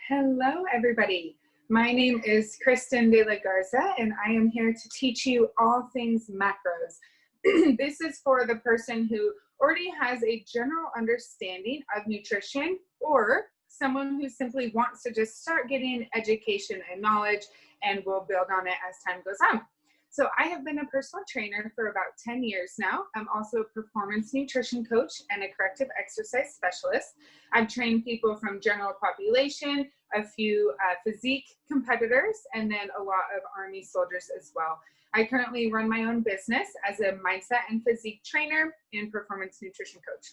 Hello, everybody. My name is Kristen de la Garza, and I am here to teach you all things macros. This is for the person who already has a general understanding of nutrition, or someone who simply wants to just start getting education and knowledge and will build on it as time goes on. So I have been a personal trainer for about 10 years now. I'm also a performance nutrition coach and a corrective exercise specialist. I've trained people from general population, a few physique competitors, and then a lot of Army soldiers as well. I currently run my own business as a mindset and physique trainer and performance nutrition coach.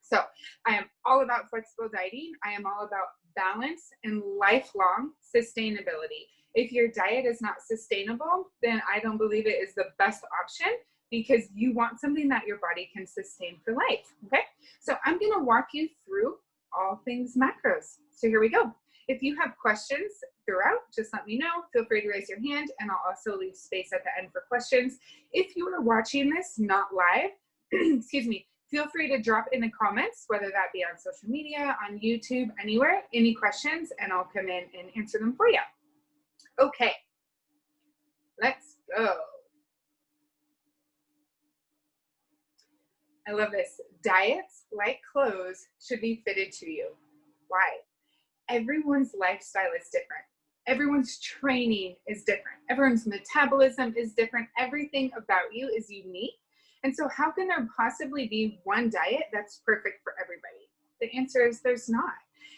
So I am all about flexible dieting. I am all about balance and lifelong sustainability. If your diet is not sustainable, then I don't believe it is the best option, because you want something that your body can sustain for life, okay? So I'm gonna walk you through all things macros. So here we go. If you have questions throughout, just let me know. Feel free to raise your hand, and I'll also leave space at the end for questions. If you are watching this not live, excuse me, feel free to drop in the comments, whether that be on social media, on YouTube, anywhere, any questions, and I'll come in and answer them for you. Okay, let's go. I love this. Diets, like clothes, should be fitted to you. Why? Everyone's lifestyle is different. Everyone's training is different. Everyone's metabolism is different. Everything about you is unique. And so how can there possibly be one diet that's perfect for everybody? The answer is there's not.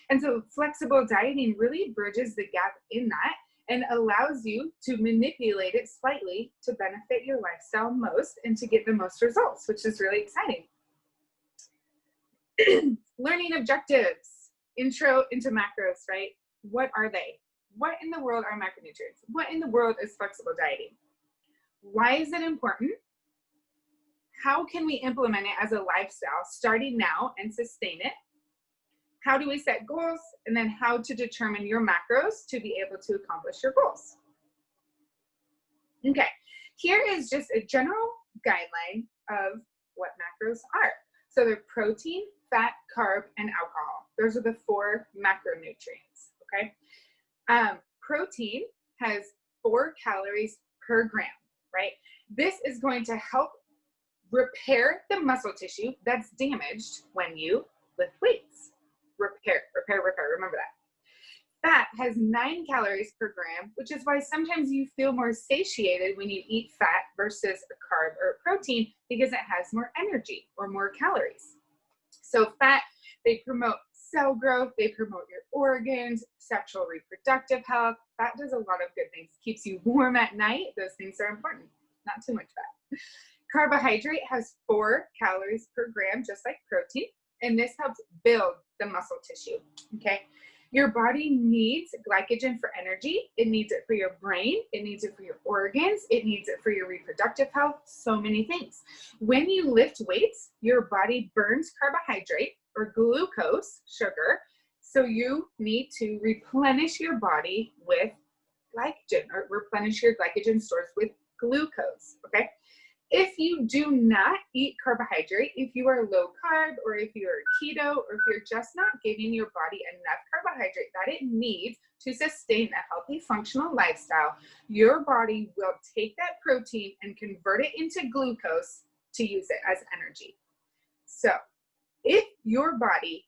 And so flexible dieting really bridges the gap in that and allows you to manipulate it slightly to benefit your lifestyle most and to get the most results, which is really exciting. Learning objectives, intro into macros, right? What are they? What in the world are macronutrients? What in the world is flexible dieting? Why is it important? How can we implement it as a lifestyle starting now and sustain it? How do we set goals? And then how to determine your macros to be able to accomplish your goals. Okay, here is just a general guideline of what macros are. So they're protein, fat, carb, and alcohol. Those are the 4 macronutrients, okay? Protein has 4 calories per gram, right? This is going to help repair the muscle tissue that's damaged when you lift weights. Repair, remember that. Fat has 9 calories per gram, which is why sometimes you feel more satiated when you eat fat versus a carb or a protein, because it has more energy or more calories. So fat, they promote cell growth, they promote your organs, sexual reproductive health. Fat does a lot of good things. Keeps you warm at night. Those things are important. Not too much fat. Carbohydrate has 4 calories per gram, just like protein, and this helps build the muscle tissue, okay? Your body needs glycogen for energy. It needs it for your brain. It needs it for your organs. It needs it for your reproductive health, so many things. When you lift weights, your body burns carbohydrate or glucose, sugar, so you need to replenish your body with glycogen, or replenish your glycogen stores with glucose, okay? If you do not eat carbohydrate, if you are low carb, or if you're keto, or if you're just not giving your body enough carbohydrate that it needs to sustain a healthy, functional lifestyle, your body will take that protein and convert it into glucose to use it as energy. So if your body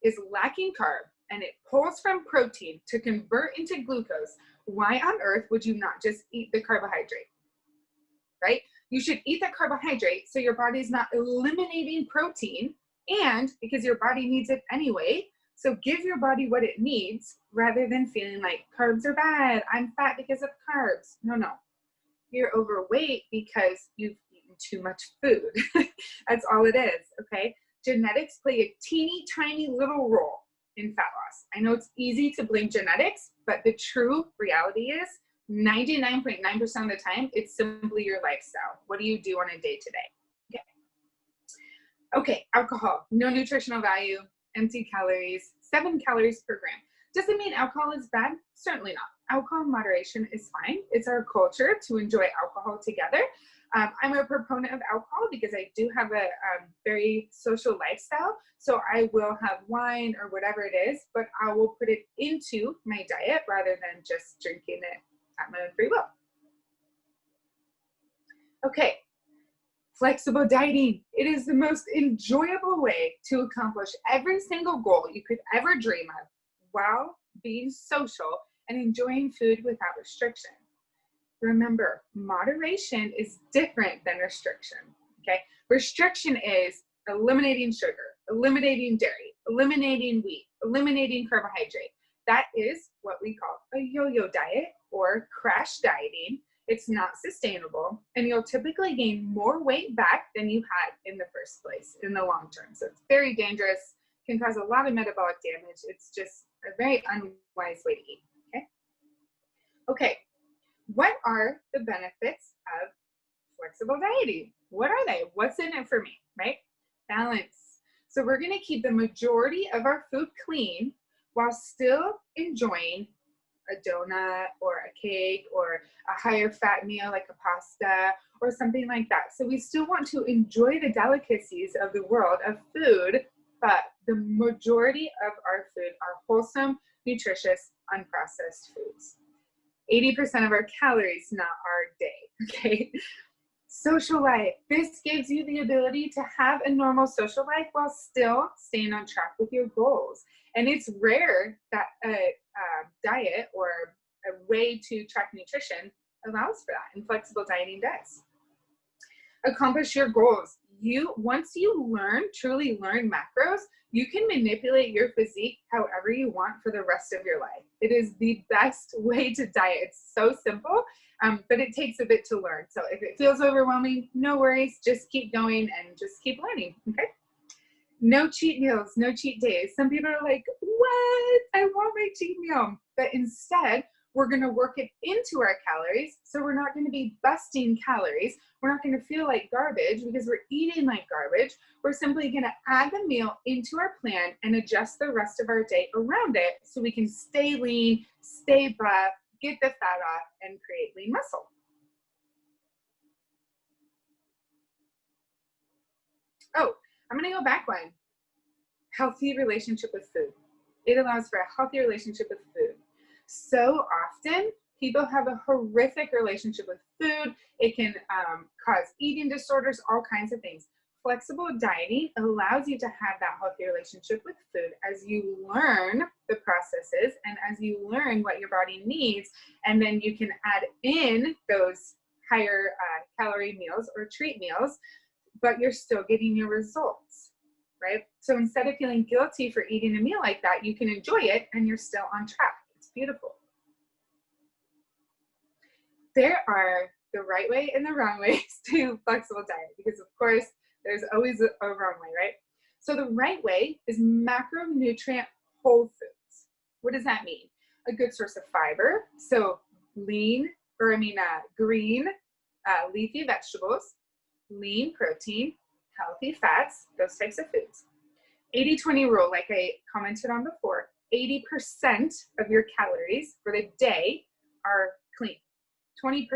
is lacking carb and it pulls from protein to convert into glucose, why on earth would you not just eat the carbohydrate, right? You should eat that carbohydrate so your body's not eliminating protein, and because your body needs it anyway, so give your body what it needs rather than feeling like carbs are bad, I'm fat because of carbs. No. You're overweight because you've eaten too much food. That's all it is, okay? Genetics play a teeny tiny little role in fat loss. I know it's easy to blame genetics, but the true reality is 99.9% of the time, it's simply your lifestyle. What do you do on a day-to-day? Okay, alcohol, no nutritional value, empty calories, 7 calories per gram. Does it mean alcohol is bad? Certainly not. Alcohol in moderation is fine. It's our culture to enjoy alcohol together. I'm a proponent of alcohol because I do have a very social lifestyle. So I will have wine or whatever it is, but I will put it into my diet rather than just drinking it at my own free will. Okay, flexible dieting. It is the most enjoyable way to accomplish every single goal you could ever dream of while being social and enjoying food without restriction. Remember, moderation is different than restriction, okay? Restriction is eliminating sugar, eliminating dairy, eliminating wheat, eliminating carbohydrate. That is what we call a yo-yo diet or crash dieting. It's not sustainable, and you'll typically gain more weight back than you had in the first place in the long term. So it's very dangerous, can cause a lot of metabolic damage. It's just a very unwise way to eat, okay? Okay. What are the benefits of flexible dieting? What are they? What's in it for me, right? Balance. So we're going to keep the majority of our food clean while still enjoying a donut or a cake or a higher fat meal like a pasta or something like that. So we still want to enjoy the delicacies of the world of food, but the majority of our food are wholesome, nutritious, unprocessed foods. 80% of our calories, not our day, okay? Social life. This gives you the ability to have a normal social life while still staying on track with your goals. And it's rare that a diet or a way to track nutrition allows for that, and flexible dieting does. Accomplish your goals. Once you truly learn macros, you can manipulate your physique however you want for the rest of your life. It is the best way to diet. It's so simple, but it takes a bit to learn. So if it feels overwhelming, no worries. Just keep going and just keep learning, okay? No cheat meals, no cheat days. Some people are like, what? I want my cheat meal. But instead, we're going to work it into our calories. So we're not going to be busting calories. We're not going to feel like garbage because we're eating like garbage. We're simply going to add the meal into our plan and adjust the rest of our day around it so we can stay lean, stay buff, get the fat off, and create lean muscle. Oh, I'm going to go back one. Healthy relationship with food. It allows for a healthy relationship with food. So often, people have a horrific relationship with food. It can cause eating disorders, all kinds of things. Flexible dieting allows you to have that healthy relationship with food as you learn the processes and as you learn what your body needs, and then you can add in those higher calorie meals or treat meals, but you're still getting your results, right? So instead of feeling guilty for eating a meal like that, you can enjoy it and you're still on track. It's beautiful. There are the right way and the wrong ways to flexible diet because, of course, there's always a wrong way, right? So the right way is macronutrient whole foods. What does that mean? A good source of fiber, so green leafy vegetables, lean protein, healthy fats, those types of foods. 80-20 rule, like I commented on before, 80% of your calories for the day are clean. 20%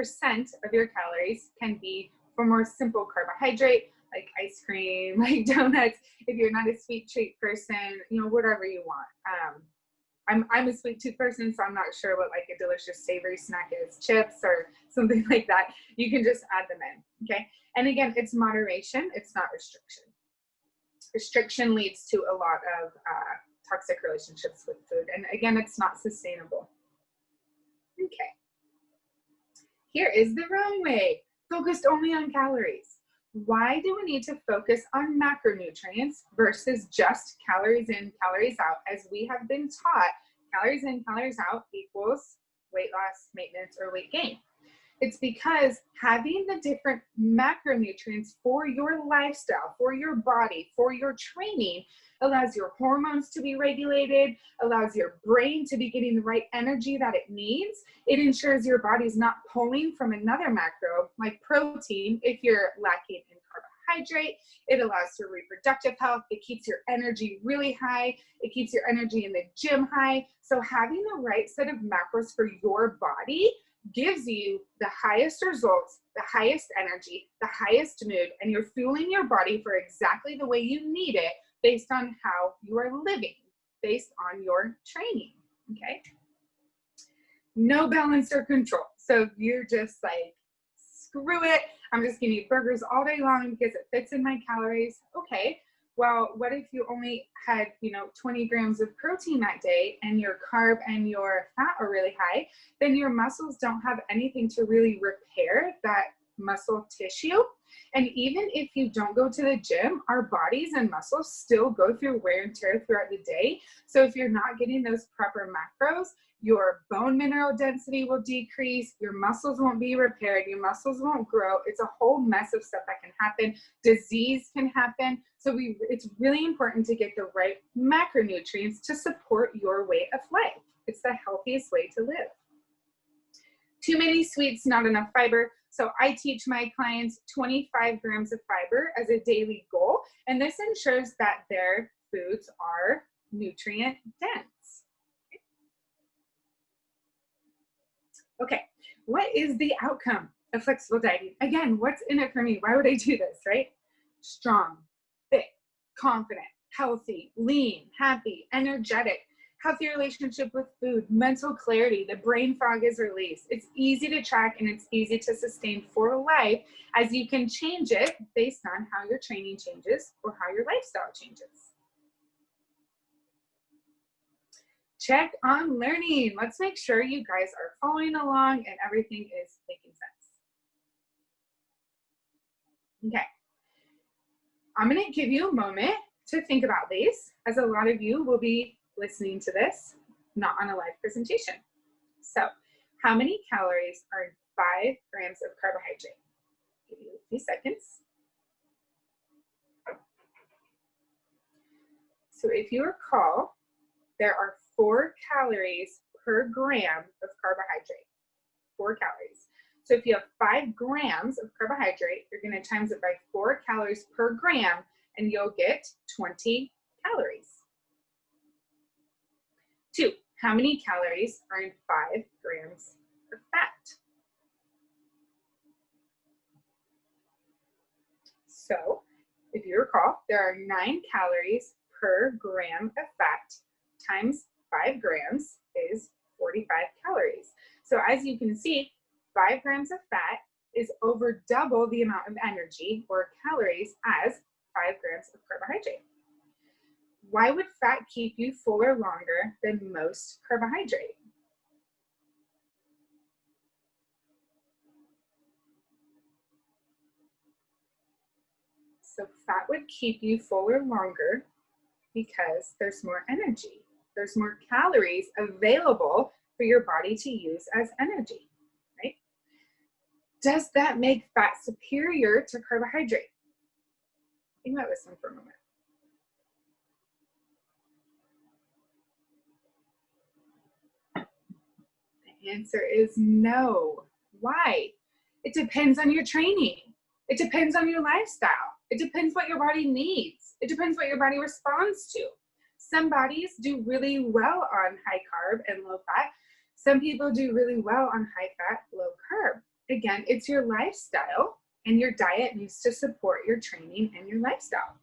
of your calories can be for more simple carbohydrate, like ice cream, like donuts. If you're not a sweet treat person, whatever you want. I'm a sweet tooth person, so I'm not sure what like a delicious savory snack is, chips or something like that. You can just add them in, okay? And again, it's moderation, it's not restriction. Restriction leads to a lot of toxic relationships with food. And again, it's not sustainable. Okay. Here is the wrong way. Focused only on calories. Why do we need to focus on macronutrients versus just calories in, calories out? As we have been taught, calories in, calories out equals weight loss, maintenance, or weight gain. It's because having the different macronutrients for your lifestyle, for your body, for your training, allows your hormones to be regulated, allows your brain to be getting the right energy that it needs. It ensures your body's not pulling from another macro, like protein, if you're lacking in carbohydrate. It allows for reproductive health. It keeps your energy really high. It keeps your energy in the gym high. So having the right set of macros for your body gives you the highest results, the highest energy, the highest mood, and you're fueling your body for exactly the way you need it based on how you are living, based on your training, okay? No balance or control. So if you're just like, screw it, I'm just gonna eat burgers all day long because it fits in my calories. Okay, well, what if you only had, 20 grams of protein that day and your carb and your fat are really high? Then your muscles don't have anything to really repair that muscle tissue. And even if you don't go to the gym, our bodies and muscles still go through wear and tear throughout the day. So if you're not getting those proper macros, your bone mineral density will decrease, your muscles won't be repaired, your muscles won't grow. It's a whole mess of stuff that can happen. Disease can happen. So it's really important to get the right macronutrients to support your way of life. It's the healthiest way to live. Too many sweets, not enough fiber. So I teach my clients 25 grams of fiber as a daily goal, and this ensures that their foods are nutrient dense. Okay, what is the outcome of flexible dieting? Again, what's in it for me? Why would I do this, right? Strong, fit, confident, healthy, lean, happy, energetic, healthy relationship with food, mental clarity, the brain fog is released. It's easy to track and it's easy to sustain for life as you can change it based on how your training changes or how your lifestyle changes. Check on learning. Let's make sure you guys are following along and everything is making sense. Okay. I'm going to give you a moment to think about these, as a lot of you will be listening to this, not on a live presentation. So, how many calories are in 5 grams of carbohydrate? Give you a few seconds. So, if you recall, there are 4 calories per gram of carbohydrate. 4 calories. So if you have 5 grams of carbohydrate, you're going to times it by 4 calories per gram, and you'll get 20 calories. 2, how many calories are in 5 grams of fat? So if you recall, there are 9 calories per gram of fat times 5 grams is 45 calories. So as you can see, 5 grams of fat is over double the amount of energy or calories as 5 grams of carbohydrate. Why would fat keep you fuller longer than most carbohydrate? So fat would keep you fuller longer because there's more energy. There's more calories available for your body to use as energy, right? Does that make fat superior to carbohydrate? Think about this one for a moment. The answer is no. Why? It depends on your training. It depends on your lifestyle. It depends what your body needs. It depends what your body responds to. Some bodies do really well on high carb and low fat. Some people do really well on high fat, low carb. Again, it's your lifestyle, and your diet needs to support your training and your lifestyle.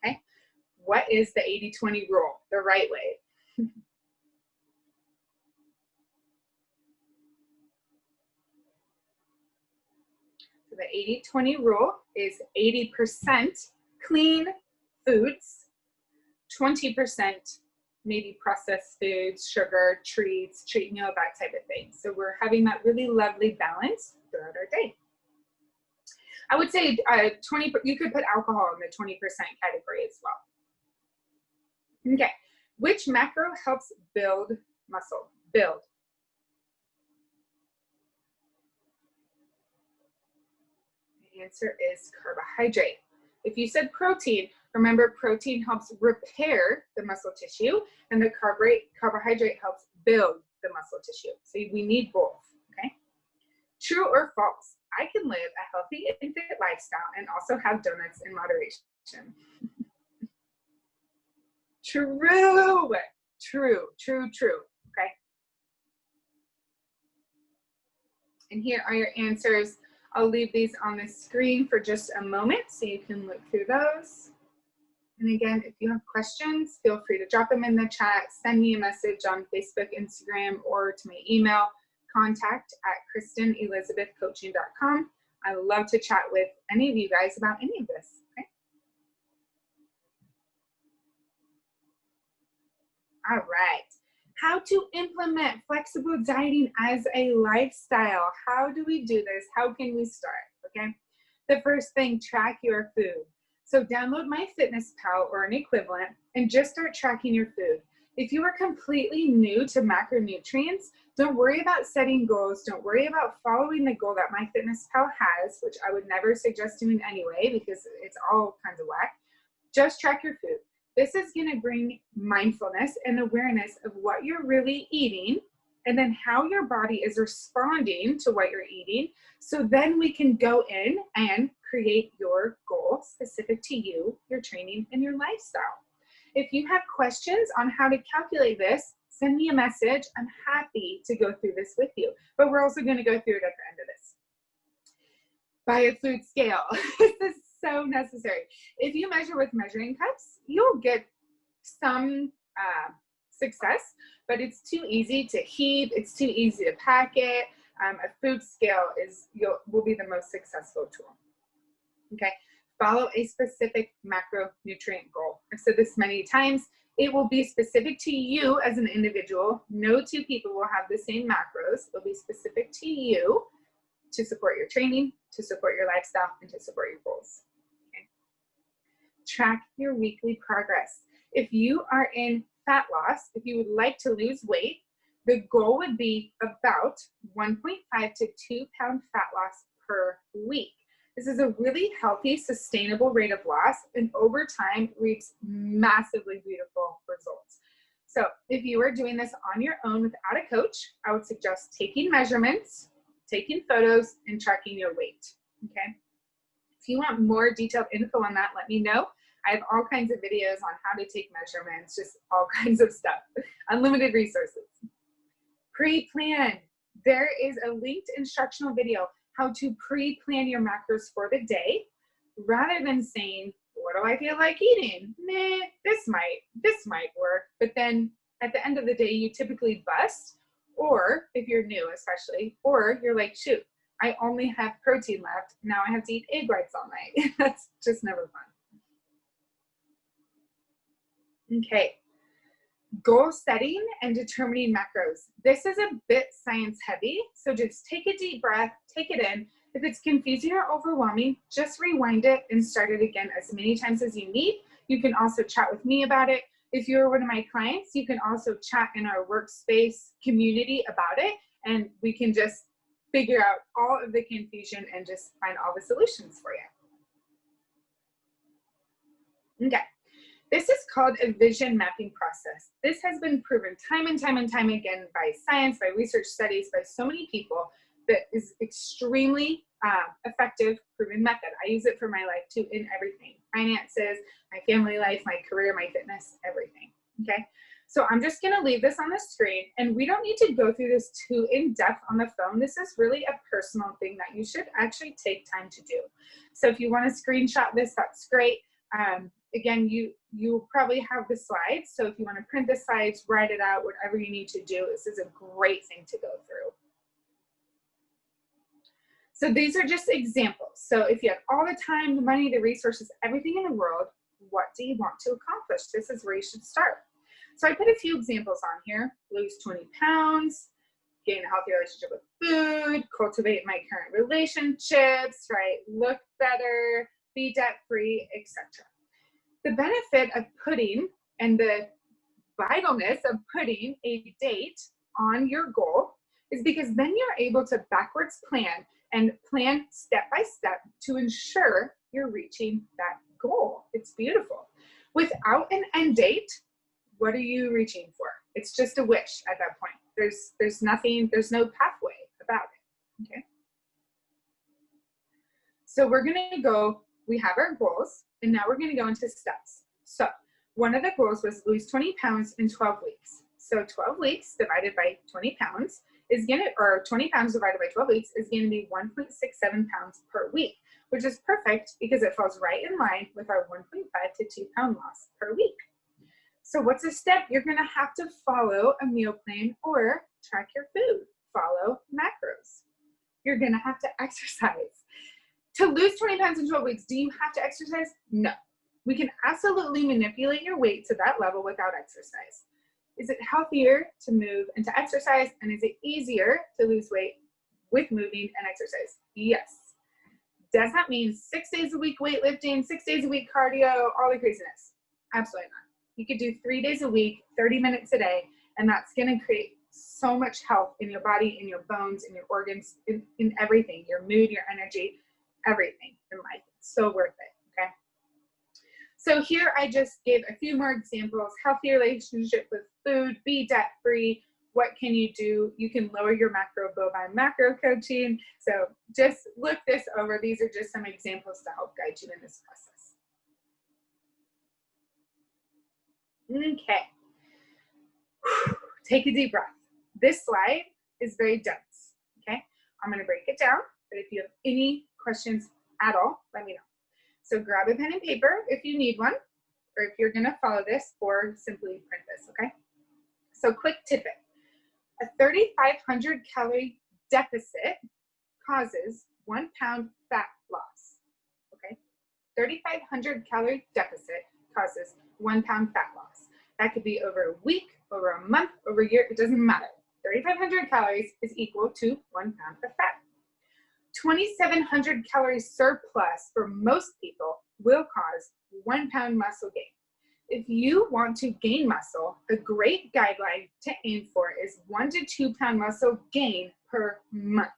Okay? What is the 80-20 rule, the right way? So the 80-20 rule is 80% clean foods, 20% maybe processed foods, sugar, treats, treat meal, that type of thing. So we're having that really lovely balance throughout our day. I would say 20, you could put alcohol in the 20% category as well. Okay, which macro helps build muscle? Build. The answer is carbohydrate. If you said protein, remember protein helps repair the muscle tissue, and the carbohydrate helps build the muscle tissue. So we need both, okay? True or false? I can live a healthy and fit lifestyle and also have donuts in moderation. True, true, true, true, okay? And here are your answers. I'll leave these on the screen for just a moment so you can look through those. And again, if you have questions, feel free to drop them in the chat, send me a message on Facebook, Instagram, or to my email, contact@KristenElizabethCoaching.com. I would love to chat with any of you guys about any of this. Okay? All right. How to implement flexible dieting as a lifestyle. How do we do this? How can we start? Okay. The first thing, track your food. So download MyFitnessPal or an equivalent and just start tracking your food. If you are completely new to macronutrients, don't worry about setting goals. Don't worry about following the goal that MyFitnessPal has, which I would never suggest doing anyway because it's all kinds of whack. Just track your food. This is going to bring mindfulness and awareness of what you're really eating and then how your body is responding to what you're eating. So then we can go in and create your goal specific to you, your training, and your lifestyle. If you have questions on how to calculate this, send me a message. I'm happy to go through this with you, but we're also going to go through it at the end of this. Buy a food scale. This is so necessary. If you measure with measuring cups, you'll get some success, but it's too easy to heat. It's too easy to pack it. A food scale will be the most successful tool. Okay. Follow a specific macronutrient goal. I've said this many times. It will be specific to you as an individual. No two people will have the same macros. It'll be specific to you to support your training, to support your lifestyle, and to support your goals. Okay. Track your weekly progress. If you are in fat loss, if you would like to lose weight, the goal would be about 1.5 to 2 pound fat loss per week. This is a really healthy, sustainable rate of loss, and over time reaps massively beautiful results. So if you are doing this on your own without a coach, I would suggest taking measurements, taking photos, and tracking your weight, okay? If you want more detailed info on that, let me know. I have all kinds of videos on how to take measurements, just all kinds of stuff, unlimited resources. Pre-plan. There is a linked instructional video how to pre-plan your macros for the day, rather than saying, what do I feel like eating? Meh, this might work. But then at the end of the day, you typically bust, or if you're new especially, or you're like, shoot, I only have protein left. Now I have to eat egg whites all night. That's just never fun. Okay. Goal setting and determining macros. This is a bit science heavy, so just take a deep breath, take it in. If it's confusing or overwhelming, just rewind it and start it again as many times as you need. You can also chat with me about it. If you're one of my clients, you can also chat in our workspace community about it, and we can just figure out all of the confusion and just find all the solutions for you. Okay. This is called a vision mapping process. This has been proven time and time and time again by science, by research studies, by so many people, that is extremely effective, proven method. I use it for my life too, in everything. Finances, my family life, my career, my fitness, everything, okay? So I'm just gonna leave this on the screen, and we don't need to go through this too in depth on the phone. This is really a personal thing that you should actually take time to do. So if you wanna screenshot this, that's great. Again, you probably have the slides, so if you want to print the slides, write it out, whatever you need to do, this is a great thing to go through. So these are just examples. So if you have all the time, the money, the resources, everything in the world, what do you want to accomplish? This is where you should start. So I put a few examples on here. Lose 20 pounds, gain a healthy relationship with food, cultivate my current relationships, right? Look better, be debt-free, etc. The benefit of putting, and the vitalness of putting a date on your goal, is because then you're able to backwards plan and plan step by step to ensure you're reaching that goal. It's beautiful. Without an end date, what are you reaching for? It's just a wish at that point. There's nothing, there's no pathway about it, okay? So we're gonna go, we have our goals, and now we're gonna go into steps. So one of the goals was lose 20 pounds in 12 weeks. So 12 weeks divided by 20 pounds is going to, or 20 pounds divided by 12 weeks is going to be 1.67 pounds per week, which is perfect because it falls right in line with our 1.5 to 2 pound loss per week. So what's a step you're going to have to follow a meal plan or track your food? Follow macros. You're going to have to exercise. To lose 20 pounds in 12 weeks, do you have to exercise? No. We can absolutely manipulate your weight to that level without exercise. Is it healthier to move and to exercise? And is it easier to lose weight with moving and exercise? Yes. Does that mean 6 days a week weightlifting, 6 days a week cardio, all the craziness? Absolutely not. You could do 3 days a week, 30 minutes a day, and that's going to create so much health in your body, in your bones, in your organs, in everything, your mood, your energy, everything in life. It's so worth it, okay? So here I just gave a few more examples. Healthy relationship with food, be debt-free. What can you do? You can lower your macro bill by macro coaching. So just look this over. These are just some examples to help guide you in this process. Okay. Take a deep breath. This slide is very dense, okay? I'm going to break it down, but if you have any questions at all, let me know. So grab a pen and paper if you need one, or if you're going to follow this, or simply print this, okay? So quick tidbit. A 3,500 calorie deficit causes 1 pound fat loss, okay? 3,500 calorie deficit causes 1 pound fat loss. That could be over a week, over a month, over a year, it doesn't matter. 3,500 calories is equal to 1 pound of fat. 2,700 calories surplus for most people will cause 1 pound muscle gain. If you want to gain muscle, a great guideline to aim for is 1 to 2 pound muscle gain per month.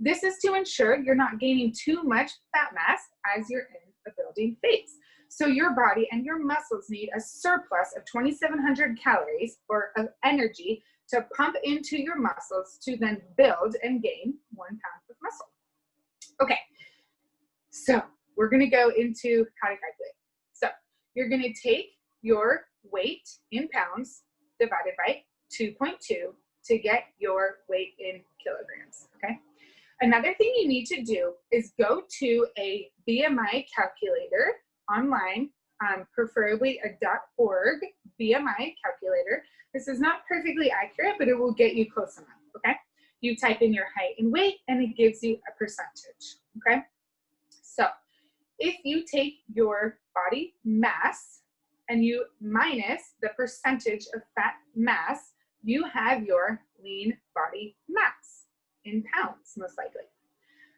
This is to ensure you're not gaining too much fat mass as you're in a building phase. So your body and your muscles need a surplus of 2,700 calories or of energy to pump into your muscles to then build and gain 1 pound of muscle. Okay, so we're going to go into how to calculate. So you're going to take your weight in pounds divided by 2.2 to get your weight in kilograms, okay? Another thing you need to do is go to a BMI calculator online, preferably a .org BMI calculator. This is not perfectly accurate, but it will get you close enough, okay? You type in your height and weight, and it gives you a percentage, okay? So if you take your body mass and you minus the percentage of fat mass, you have your lean body mass in pounds, most likely.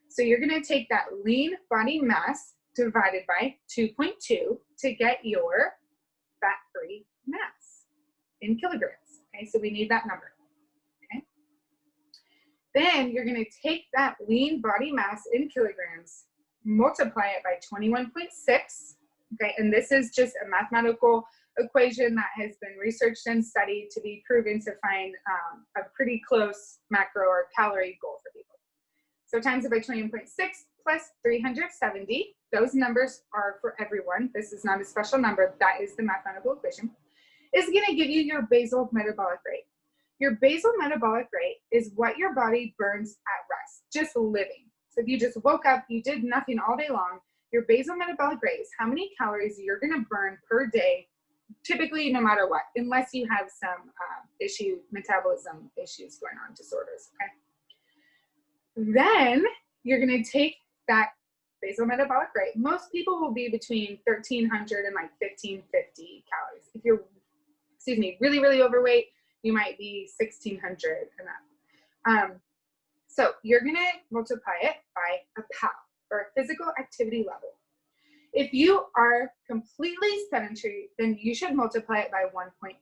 So you're going to take that lean body mass divided by 2.2 to get your fat-free mass in kilograms, okay? So we need that number, okay? Then you're going to take that lean body mass in kilograms, multiply it by 21.6, okay? And this is just a mathematical equation that has been researched and studied to be proven to find a pretty close macro or calorie goal for people. So times it by 21.6 plus 370. Those numbers are for everyone. This is not a special number. That is the mathematical equation. Is going to give you your basal metabolic rate. Your basal metabolic rate is what your body burns at rest, just living. So if you just woke up, you did nothing all day long, your basal metabolic rate is how many calories you're going to burn per day, typically no matter what, unless you have some metabolism issues going on, disorders, okay? Then you're going to take that basal metabolic rate. Most people will be between 1,300 and like 1,550 calories. If you're, really, really overweight, you might be 1,600 and up. So you're going to multiply it by a PAL, or a physical activity level. If you are completely sedentary, then you should multiply it by 1.4, okay?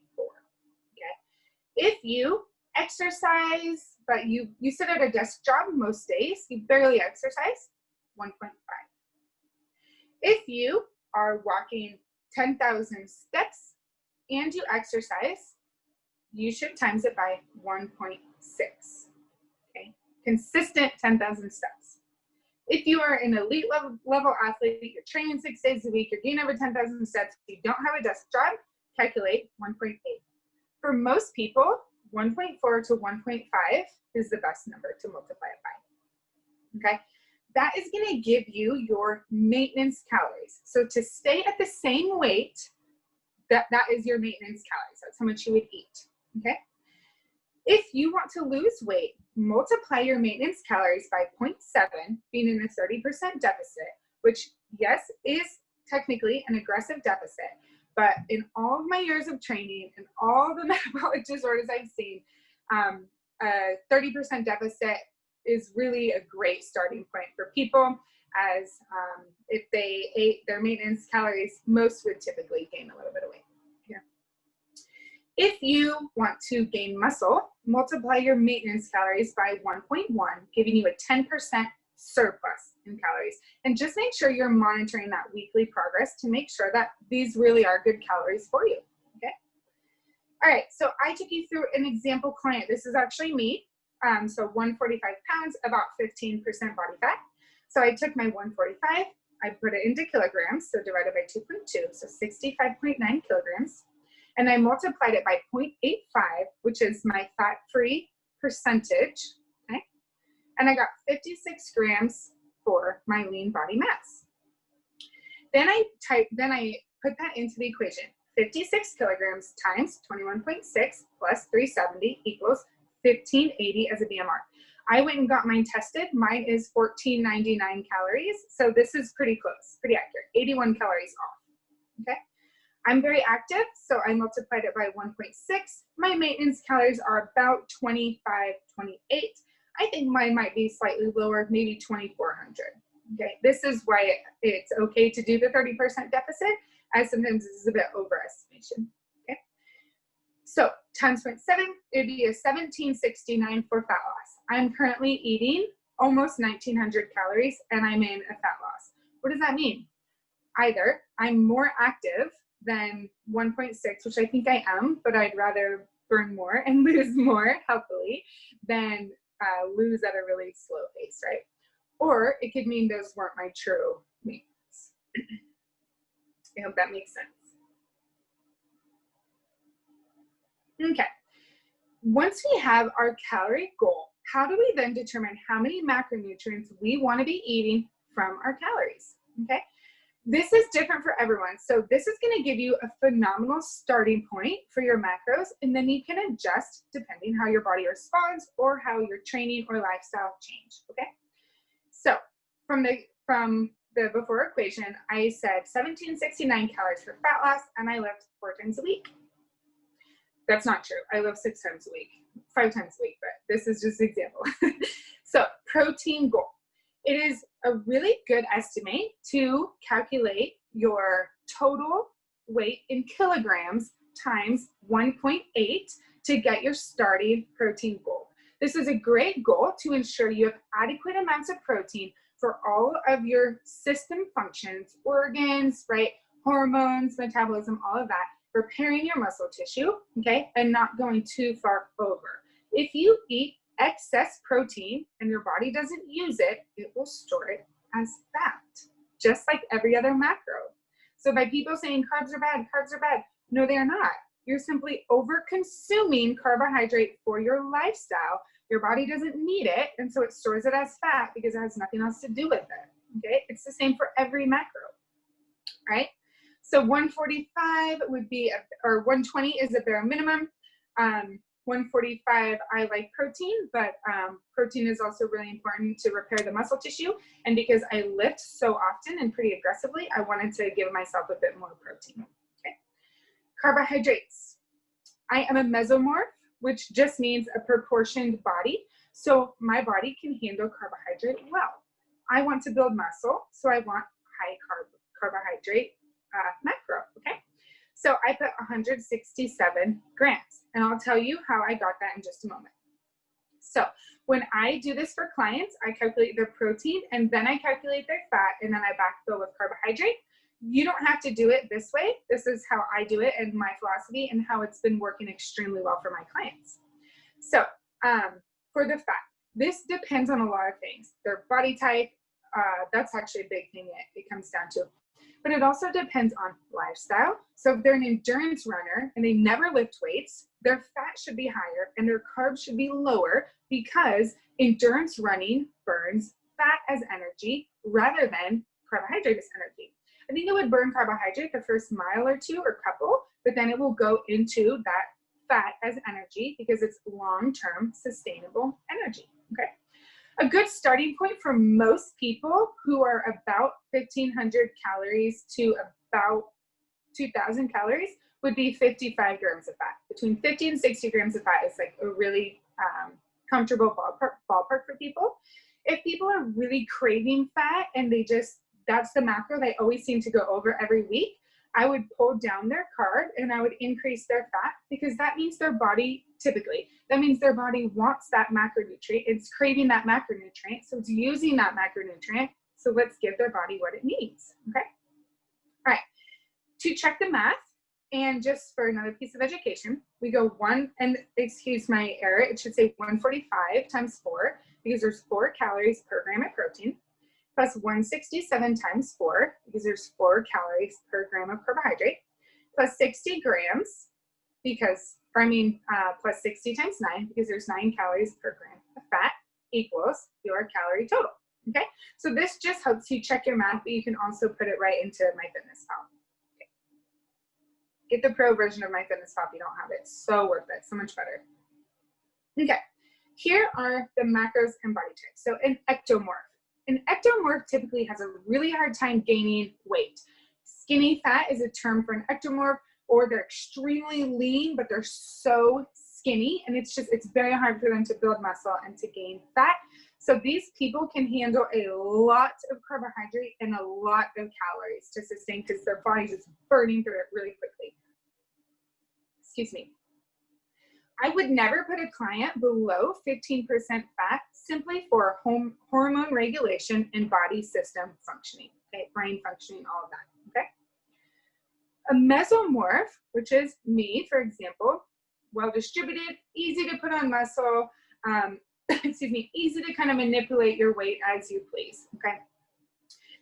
If you exercise, but you sit at a desk job most days, you barely exercise, 1.5. If you are walking 10,000 steps and you exercise, you should times it by 1.6, okay? Consistent 10,000 steps. If you are an elite level athlete, you're training 6 days a week, you're getting over 10,000 steps, you don't have a desk job, calculate 1.8. For most people, 1.4 to 1.5 is the best number to multiply it by, okay? That is gonna give you your maintenance calories. So to stay at the same weight, that is your maintenance calories. That's how much you would eat, okay? If you want to lose weight, multiply your maintenance calories by 0.7, being in a 30% deficit, which, yes, is technically an aggressive deficit, but in all of my years of training and all the metabolic disorders I've seen, a 30% deficit is really a great starting point for people, as if they ate their maintenance calories, most would typically gain a little bit of weight. Yeah. If you want to gain muscle, multiply your maintenance calories by 1.1, giving you a 10% surplus in calories. And just make sure you're monitoring that weekly progress to make sure that these really are good calories for you, okay? All right, so I took you through an example client. This is actually me. So 145 pounds, about 15% body fat. So I took my 145, I put it into kilograms, so divided by 2.2, so 65.9 kilograms. And I multiplied it by 0.85, which is my fat-free percentage, okay? And I got 56 grams for my lean body mass. Then I put that into the equation. 56 kilograms times 21.6 plus 370 equals 1580 as a BMR. I went and got mine tested. Mine is 1499 calories. So this is pretty close, pretty accurate. 81 calories off, okay? I'm very active, so I multiplied it by 1.6. My maintenance calories are about 25, 28. I think mine might be slightly lower, maybe 2,400, okay? This is why it's okay to do the 30% deficit, as sometimes this is a bit overestimation, okay? So times 0.7, it would be a 1769 for fat loss. I'm currently eating almost 1,900 calories and I'm in a fat loss. What does that mean? Either I'm more active than 1.6, which I think I am, but I'd rather burn more and lose more healthily than lose at a really slow pace, right? Or it could mean those weren't my true maintenance. I hope that makes sense. Okay, once we have our calorie goal, how do we then determine how many macronutrients we want to be eating from our calories, okay? This is different for everyone. So this is going to give you a phenomenal starting point for your macros, and then you can adjust depending how your body responds or how your training or lifestyle change, okay? So from the before equation, I said 1769 calories for fat loss, and I lift 4 times a week. That's not true. I lift 6 times a week, 5 times a week, but this is just an example. So protein goal. It is a really good estimate to calculate your total weight in kilograms times 1.8 to get your starting protein goal. This is a great goal to ensure you have adequate amounts of protein for all of your system functions, organs, right? Hormones, metabolism, all of that, repairing your muscle tissue, okay? And not going too far over. If you eat excess protein and your body doesn't use it, it will store it as fat, just like every other macro. So by people saying carbs are bad, no, they are not. You're simply over consuming carbohydrate for your lifestyle. Your body doesn't need it, and so it stores it as fat because it has nothing else to do with it, okay? It's the same for every macro, right? So 145 would be, or 120 is a bare minimum. 145, I like protein, but protein is also really important to repair the muscle tissue. And because I lift so often and pretty aggressively, I wanted to give myself a bit more protein, okay? Carbohydrates. I am a mesomorph, which just means a proportioned body. So my body can handle carbohydrate well. I want to build muscle, so I want high carbohydrate macro, okay? So I put 167 grams, and I'll tell you how I got that in just a moment. So when I do this for clients, I calculate their protein, and then I calculate their fat, and then I backfill with carbohydrate. You don't have to do it this way. This is how I do it and my philosophy and how it's been working extremely well for my clients. So for the fat, this depends on a lot of things. Their body type, that's actually a big thing it comes down to. but it also depends on lifestyle. So if they're an endurance runner and they never lift weights, their fat should be higher and their carbs should be lower, because endurance running burns fat as energy rather than carbohydrate as energy. I think it would burn carbohydrate the first mile or two or couple, but then it will go into that fat as energy because it's long-term sustainable energy, okay? A good starting point for most people who are about 1,500 calories to about 2,000 calories would be 55 grams of fat. Between 50 and 60 grams of fat is like a really comfortable ballpark for people. If people are really craving fat and that's the macro they always seem to go over every week, I would pull down their carb and I would increase their fat, because that means their body, typically, that means their body wants that macronutrient. It's craving that macronutrient, so it's using that macronutrient. So let's give their body what it needs, okay? All right, to check the math, and just for another piece of education, we go excuse my error, it should say 145 times 4, because there's 4 calories per gram of protein, plus 167 times 4, because there's 4 calories per gram of carbohydrate, plus 60 grams, plus 60 times 9, because there's 9 calories per gram of fat, equals your calorie total, okay? So this just helps you check your math, but you can also put it right into MyFitnessPal. Okay. Get the pro version of MyFitnessPal if you don't have it. So worth it, so much better. Okay, here are the macros and body types. So an ectomorph. An ectomorph typically has a really hard time gaining weight. Skinny fat is a term for an ectomorph, or they're extremely lean, but they're so skinny, and it's very hard for them to build muscle and to gain fat. So these people can handle a lot of carbohydrate and a lot of calories to sustain, because their body's just burning through it really quickly. Excuse me. I would never put a client below 15% fat, simply for hormone regulation and body system functioning, okay? Brain functioning, all of that, okay? A mesomorph, which is me, for example, well-distributed, easy to put on muscle, excuse me, easy to kind of manipulate your weight as you please, okay?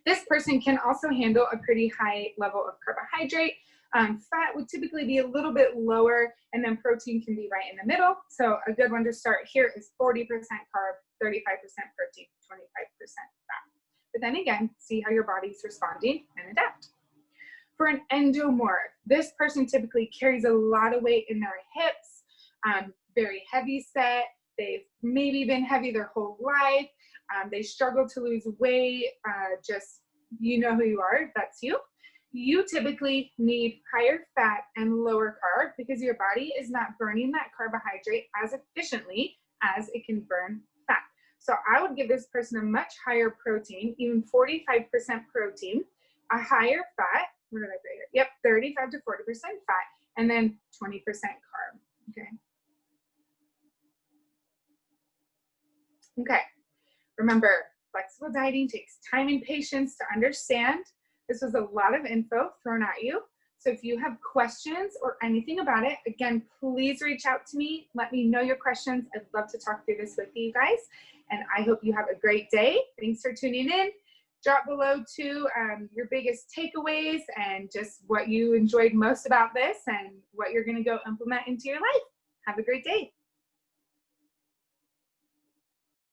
This person can also handle a pretty high level of carbohydrate. Fat would typically be a little bit lower, and then protein can be right in the middle. So a good one to start here is 40% carb, 35% protein, 25% fat. But then again, see how your body's responding and adapt. For an endomorph, this person typically carries a lot of weight in their hips, very heavy set. They've maybe been heavy their whole life. They struggle to lose weight. You know who you are, that's you. You typically need higher fat and lower carb, because your body is not burning that carbohydrate as efficiently as it can burn fat. So I would give this person a much higher protein, even 45% protein, a higher fat, what did I say here? Yep, 35 to 40% fat, and then 20% carb, okay? Okay, remember, flexible dieting takes time and patience to understand. This was a lot of info thrown at you. So if you have questions or anything about it, again, please reach out to me. Let me know your questions. I'd love to talk through this with you guys. And I hope you have a great day. Thanks for tuning in. Drop below too your biggest takeaways and just what you enjoyed most about this and what you're going to go implement into your life. Have a great day.